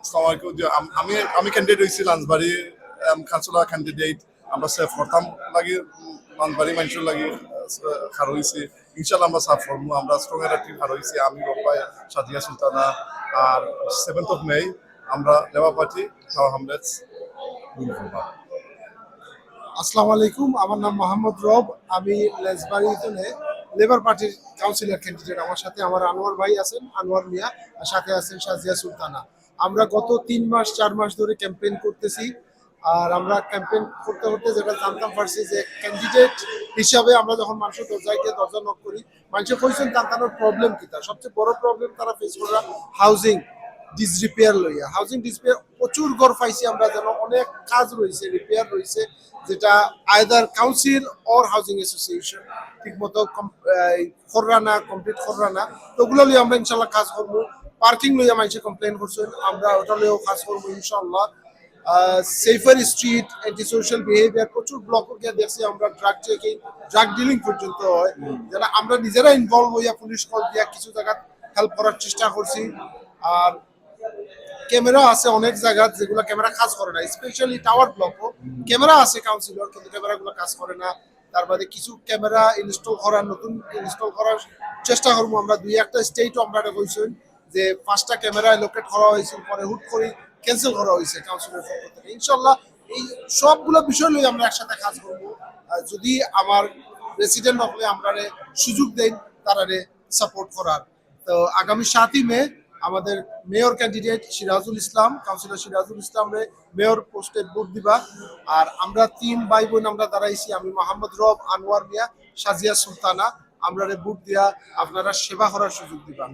আসসালামু আলাইকুম। আমি আমি ক্যান্ডিডেট হয়েছি লাঞ্চবাড়ি কাউন্সিলর ক্যান্ডিডেট। আমরা সেফ করতাম লাগি লাঞ্চবাড়ি মানুষের লাগি খার হয়েছি। ইনশাল্লাহ আমরা সাফ করবো। আমরা স্ট্রং একটা টিম খার হয়েছি। আমি রব্বাই, সাদিয়া সুলতানা। আর 7th May আমরা labour party Shah hamlets win করবো। আসসালামু আলাইকুম, আমার নাম মোহাম্মদ রব। আমি লেসবাড়িতে লেবার পার্টির কাউন্সিলর ক্যান্ডিডেট। আমার সাথে আমার আনোয়ার ভাই আছেন, আনোয়ার মিয়া, আর সাথে আছেন সাজিয়া সুলতানা। আমরা গত 3-4 মাস ধরে ক্যাম্পেইন করতেছি। আর আমরা ক্যাম্পেইন করতে করতে যেটা জানতাম পারছি যে ক্যান্ডিডেট হিসাবে আমরা যখন মানুষের দরজায় গিয়ে দরজা নক করি, মানুষের কোয়েশ্চেন তার প্রবলেম কি, তার সবচেয়ে বড় প্রবলেম তারা ফেস করা হাউজিং ডিসরিপেয়ার লইয়া। হাউজিং ডিসরিপেয়ার প্রচুর ঘর পাইছি আমরা, যেন অনেক কাজ রয়েছে, রিপেয়ার রয়েছে, যেটা either council or housing association ঠিক মতো কররা না, কমপ্লিট কররা না। তো ওগুলো লিয়ে আমরা ইনশাল্লাহ কাজ করবো। পার্কিং লইয়া মানুষে কমপ্লেন করছেন, আমরা ওটা লিয়েও কাজ করবো ইনশাল্লাহ। Safer street, anti social behaviour, প্রচুর ব্লক গিয়ে দেখছি আমরা, ড্রাগ চেকিং, ড্রাগ ডিলিং পর্যন্ত হয়, যারা আমরা নিজেরা ইনভলভ হইয়া পুলিশ কল দিয়া কিছু জায়গা হেল্প করার চেষ্টা করছি। আর ক্যামেরা আছে অনেক জায়গা যেগুলো ক্যামেরা কাজ করে না, স্পেশালি টাওয়ার ব্লকও ক্যামেরা আছে কাউন্সিলর, কিন্তু ক্যামেরাগুলো কাজ করে না। তার বাদে কিছু ক্যামেরা ইনস্টল করার, নতুন ইনস্টল করার চেষ্টা করবো আমরা। 2-1টা স্টেটও আমরা এটা কইছেন যে 5টা ক্যামেরা লোকেট করা হয়েছে, পরে হুট করে ক্যান্সেল করা হয়েছে কাউন্সিলের পক্ষ থেকে। ইনশাল্লাহ এই সবগুলো বিষয় নিয়ে আমরা একসাথে কাজ করবো। যদি আমার রেসিডেন্ট হলে আমরা সুযোগ দেন তারারে সাপোর্ট করার। তো আগামী 7ই মে আমাদের mayor candidate Sirajul Islam, councillor Sirajul Islam রে মেয়র পোস্টে ভোট দিবা। আর আমরা 3 ভাই বোন আমরা দাঁড়াইছি, আমি মোহাম্মদ রব, আনোয়ার মিয়া, সাজিয়া সুলতানা। আমরা ভোট দিয়া আপনারা সেবা করার সুযোগ দিবা।